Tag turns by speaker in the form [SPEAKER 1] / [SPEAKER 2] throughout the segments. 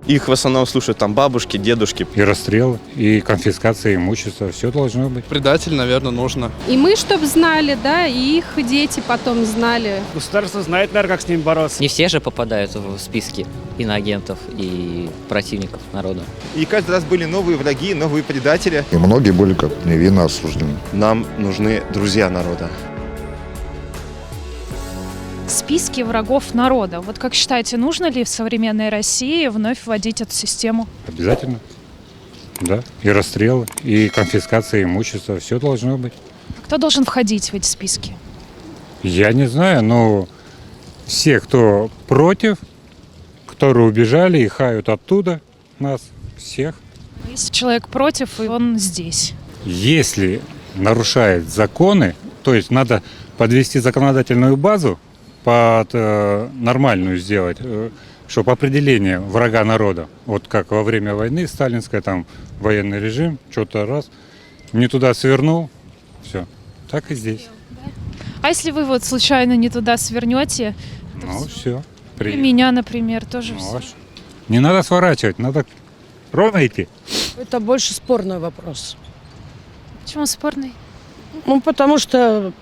[SPEAKER 1] Их в основном слушают там бабушки, дедушки.
[SPEAKER 2] И расстрелы, и конфискация имущества. Все должно быть.
[SPEAKER 3] Предатель, наверное, нужно.
[SPEAKER 4] И мы, чтобы знали, да, и их дети потом знали.
[SPEAKER 5] Государство знает, наверное, как с ним бороться.
[SPEAKER 6] Не все же попадают в списки иноагентов и противников народа.
[SPEAKER 7] И каждый раз были новые враги, новые предатели.
[SPEAKER 8] И многие были как невинно осуждены.
[SPEAKER 1] Нам нужны друзья народа.
[SPEAKER 9] Списки врагов народа. Вот как считаете, нужно ли в современной России вновь вводить эту систему?
[SPEAKER 2] Обязательно. Да. И расстрелы, и конфискация имущества. Все должно быть.
[SPEAKER 9] А кто должен входить в эти списки?
[SPEAKER 2] Я не знаю, но все, кто против, которые убежали и хают оттуда нас, всех.
[SPEAKER 9] Если человек против, и он здесь.
[SPEAKER 2] Если нарушает законы, то есть надо подвести законодательную базу, под нормальную сделать, чтобы определение врага народа, вот как во время войны сталинская, там военный режим, что-то раз, не туда свернул, все, так и здесь.
[SPEAKER 9] А если вы вот случайно не туда свернете,
[SPEAKER 2] Ну все,
[SPEAKER 9] и меня, например, тоже все.
[SPEAKER 2] Не надо сворачивать, надо ровно идти.
[SPEAKER 10] Это больше спорный вопрос.
[SPEAKER 9] Почему спорный?
[SPEAKER 10] Ну, потому что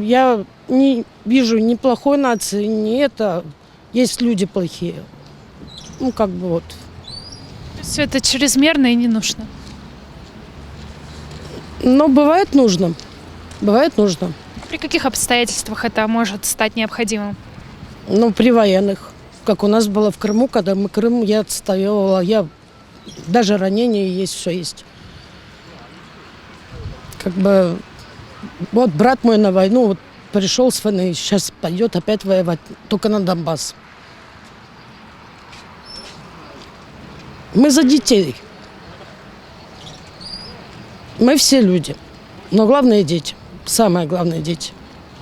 [SPEAKER 10] я не вижу ни плохой нации, ни это. Есть люди плохие. Ну, как бы вот.
[SPEAKER 9] Все это чрезмерно и не нужно.
[SPEAKER 10] Но бывает нужно. Бывает нужно.
[SPEAKER 9] При каких обстоятельствах это может стать необходимым?
[SPEAKER 10] Ну, при военных. Как у нас было в Крыму, когда мы Крым, я отстаивала, даже ранения есть, все есть. Как бы, вот брат мой на войну, вот пришел с войны, сейчас пойдет опять воевать, только на Донбасс. Мы за детей. Мы все люди. Но главное дети. Самое главное дети.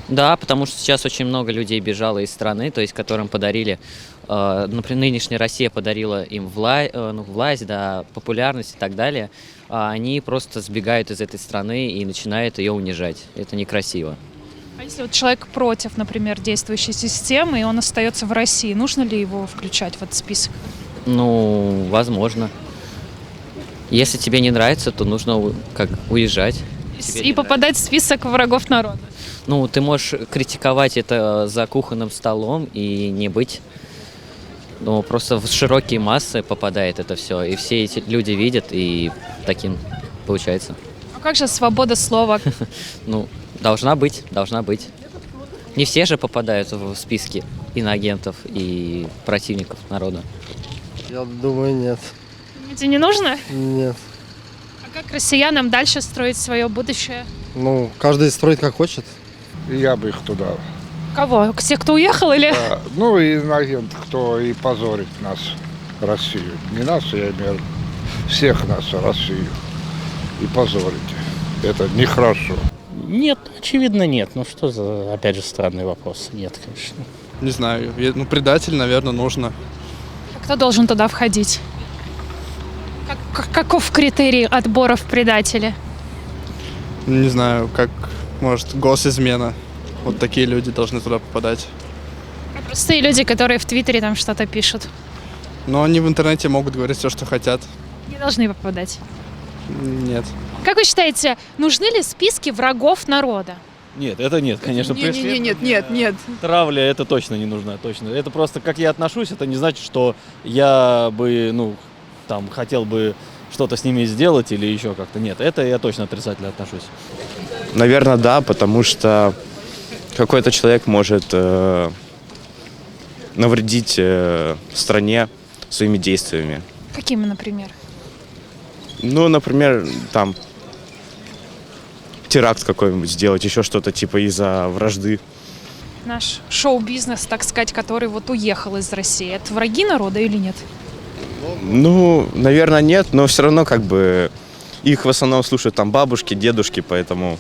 [SPEAKER 6] Да, потому что сейчас очень много людей бежало из страны, то есть которым подарили, например, нынешняя Россия подарила им власть, да, популярность и так далее, а они просто сбегают из этой страны и начинают ее унижать. Это некрасиво.
[SPEAKER 9] А если вот человек против, например, действующей системы, и он остается в России, нужно ли его включать в этот список?
[SPEAKER 6] Ну, возможно. Если тебе не нравится, то нужно уезжать.
[SPEAKER 9] И попадать в список врагов народа?
[SPEAKER 6] Ну, ты можешь критиковать это за кухонным столом и не быть. Но просто в широкие массы попадает это все. И все эти люди видят, и таким получается.
[SPEAKER 9] А как же свобода слова?
[SPEAKER 6] Ну, должна быть. Не все же попадают в списки иноагентов и противников народа.
[SPEAKER 5] Я думаю, нет.
[SPEAKER 9] Думаете, не нужно?
[SPEAKER 5] Нет.
[SPEAKER 9] А как россиянам дальше строить свое будущее?
[SPEAKER 5] Ну, каждый строит как хочет.
[SPEAKER 11] Я бы их туда.
[SPEAKER 9] Кого? Все, кто уехал или?
[SPEAKER 11] Ну и агент, кто и позорит нас, Россию. Не нас, я имею в виду, всех нас, Россию. И позорить. Это нехорошо.
[SPEAKER 12] Нет, очевидно нет. Ну что за, опять же, странный вопрос. Нет, конечно.
[SPEAKER 3] Не знаю. Ну, предатель, наверное, нужно.
[SPEAKER 9] А кто должен туда входить? Каков критерий отбора в предатели?
[SPEAKER 3] Не знаю, как, может, госизмена. Вот такие люди должны туда попадать.
[SPEAKER 9] Простые люди, которые в Твиттере там что-то пишут.
[SPEAKER 3] Но они в интернете могут говорить все, что хотят.
[SPEAKER 9] Не должны попадать.
[SPEAKER 3] Нет.
[SPEAKER 9] Как вы считаете, нужны ли списки врагов народа?
[SPEAKER 13] Нет, это нет, конечно.
[SPEAKER 4] Нет.
[SPEAKER 13] Травля, это точно не нужна, точно. Это просто, как я отношусь, это не значит, что я бы, хотел бы что-то с ними сделать или еще как-то. Нет, это я точно отрицательно отношусь.
[SPEAKER 1] Наверное, да, потому что какой-то человек может навредить стране своими действиями.
[SPEAKER 9] Какими, например?
[SPEAKER 1] Ну, например, там теракт какой-нибудь сделать, еще что-то типа из-за вражды.
[SPEAKER 9] Наш шоу-бизнес, так сказать, который вот уехал из России, это враги народа или нет?
[SPEAKER 1] Ну, наверное, нет, но все равно как бы их в основном слушают там бабушки, дедушки, поэтому...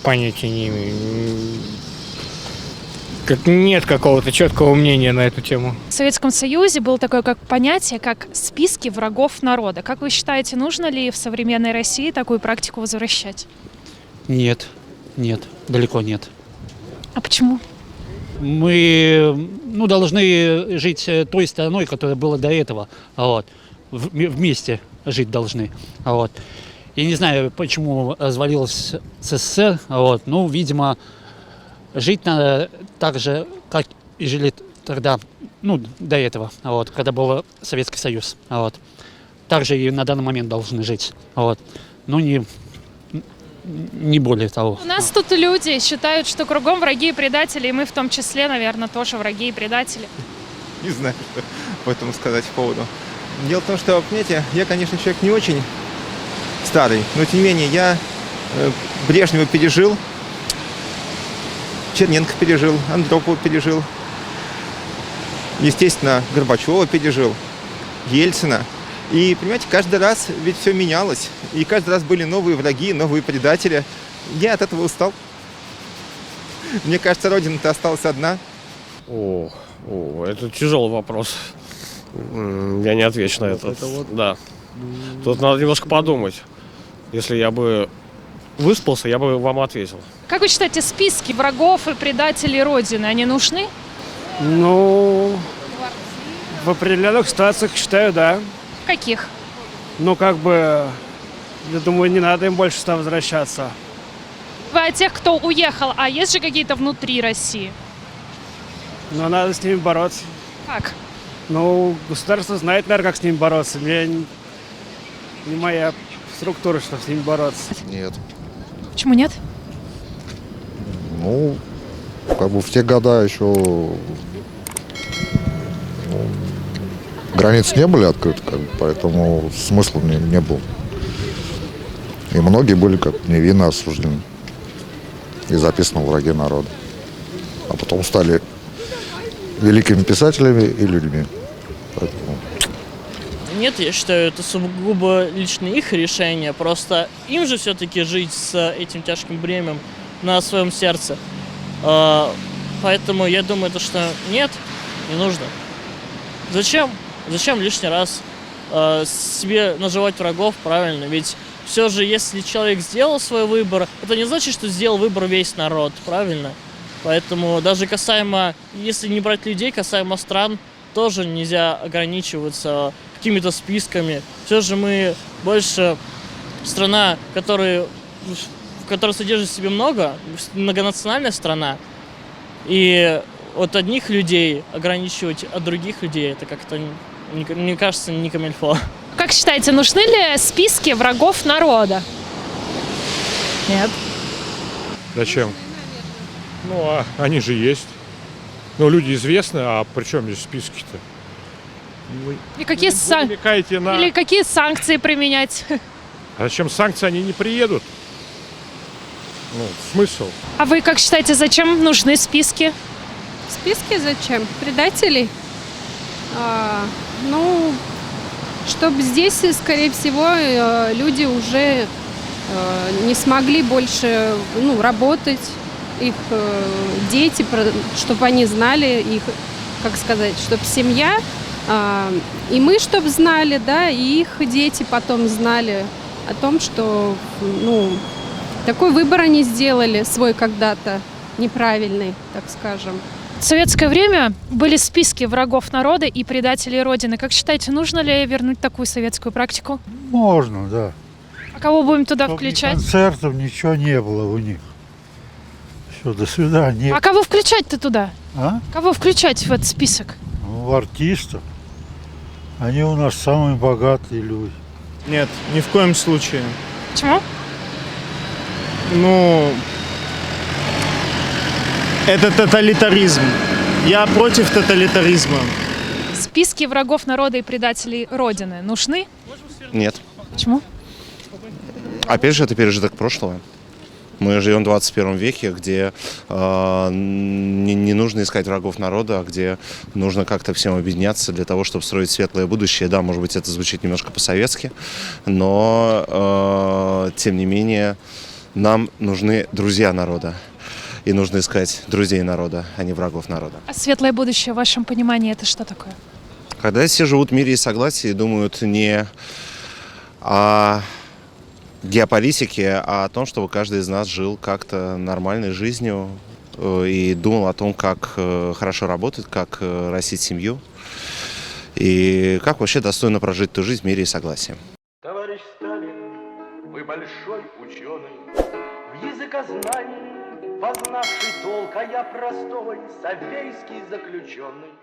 [SPEAKER 5] Понятия не имею. Нет какого-то четкого мнения на эту тему.
[SPEAKER 9] В Советском Союзе было такое понятие, как списки врагов народа. Как вы считаете, нужно ли в современной России такую практику возвращать?
[SPEAKER 12] Нет, далеко нет.
[SPEAKER 9] А почему?
[SPEAKER 5] Мы должны жить той страной, которая была до этого. Вот. Вместе жить должны. Вот. Я не знаю, почему развалилась СССР. Вот. Видимо, жить надо так же, как и жили тогда, до этого, вот, когда был Советский Союз. Вот. Так же и на данный момент должны жить. Вот. Не более того.
[SPEAKER 9] У нас тут люди считают, что кругом враги и предатели, и мы в том числе, наверное, тоже враги и предатели.
[SPEAKER 7] Не знаю, что по этому сказать по поводу. Дело в том, что, понимаете, я, конечно, человек не очень старый, но, тем не менее, я Брежнева пережил, Черненко пережил, Андропова пережил, естественно, Горбачева пережил, Ельцина. И, понимаете, каждый раз ведь все менялось. И каждый раз были новые враги, новые предатели. Я от этого устал. Мне кажется, Родина-то осталась одна.
[SPEAKER 5] Это тяжелый вопрос. Я не отвечу на это. Да. Тут надо немножко подумать. Если я бы выспался, я бы вам ответил.
[SPEAKER 9] Как вы считаете, списки врагов и предателей Родины, они нужны?
[SPEAKER 5] В определенных ситуациях считаю, да.
[SPEAKER 9] В каких?
[SPEAKER 5] Я думаю, не надо им больше сюда возвращаться.
[SPEAKER 9] Вы о тех, кто уехал, а есть же какие-то внутри России?
[SPEAKER 5] Но надо с ними бороться.
[SPEAKER 9] Как?
[SPEAKER 5] Государство знает, наверное, как с ними бороться. Не моя структура, чтобы с ними бороться.
[SPEAKER 8] Нет.
[SPEAKER 9] Почему нет?
[SPEAKER 8] В те года еще границы не были открыты, поэтому смысла не было. И многие были невинно осуждены и записаны в враги народа. А потом стали великими писателями и людьми. Поэтому...
[SPEAKER 12] Нет, я считаю, это сугубо лично их решение. Просто им же все-таки жить с этим тяжким бременем на своем сердце. Поэтому я думаю, что нет, не нужно. Зачем? Зачем лишний раз себе наживать врагов, правильно? Ведь все же, если человек сделал свой выбор, это не значит, что сделал выбор весь народ, правильно? Поэтому даже касаемо, если не брать людей, касаемо стран, тоже нельзя ограничиваться какими-то списками. Все же мы больше страна, в которой содержит в себе многонациональная страна. И от одних людей ограничивать от других людей, это как-то, мне кажется, не камильфо.
[SPEAKER 9] Как считаете, нужны ли списки врагов народа? Нет.
[SPEAKER 2] Зачем? Они же есть. Люди известны, а при чем здесь списки-то?
[SPEAKER 9] И какие Или какие санкции применять?
[SPEAKER 2] А зачем санкции? Они не приедут. Смысл?
[SPEAKER 9] А вы как считаете, зачем нужны списки?
[SPEAKER 4] Списки зачем? Предателей? Чтобы здесь, скорее всего, люди уже не смогли больше работать, их дети, чтобы они знали их, чтобы семья, и мы, чтобы знали, да, и их дети потом знали о том, что, такой выбор они сделали свой когда-то неправильный, так скажем.
[SPEAKER 9] В советское время были списки врагов народа и предателей Родины. Как считаете, нужно ли вернуть такую советскую практику?
[SPEAKER 11] Можно, да.
[SPEAKER 9] А кого будем туда включать?
[SPEAKER 11] Концертов ничего не было у них. Все, до свидания.
[SPEAKER 9] А кого включать-то туда?
[SPEAKER 11] А?
[SPEAKER 9] Кого включать в этот список?
[SPEAKER 11] Артистов. Они у нас самые богатые люди.
[SPEAKER 3] Нет, ни в коем случае.
[SPEAKER 9] Почему?
[SPEAKER 3] Это тоталитаризм. Я против тоталитаризма.
[SPEAKER 9] Списки врагов народа и предателей Родины нужны?
[SPEAKER 1] Нет.
[SPEAKER 9] Почему?
[SPEAKER 1] Опять же, это пережиток прошлого. Мы живем в 21 веке, где не нужно искать врагов народа, а где нужно как-то всем объединяться для того, чтобы строить светлое будущее. Да, может быть, это звучит немножко по-советски, но тем не менее нам нужны друзья народа. И нужно искать друзей народа, а не врагов народа.
[SPEAKER 9] А светлое будущее, в вашем понимании, это что такое?
[SPEAKER 1] Когда все живут в мире и согласии, думают не о геополитике, а о том, чтобы каждый из нас жил как-то нормальной жизнью, и думал о том, как хорошо работать, как растить семью и как вообще достойно прожить ту жизнь в мире и согласии.
[SPEAKER 14] Товарищ Сталин, вы большой ученый, в языкознании познавший толк, а я простой совейский заключенный.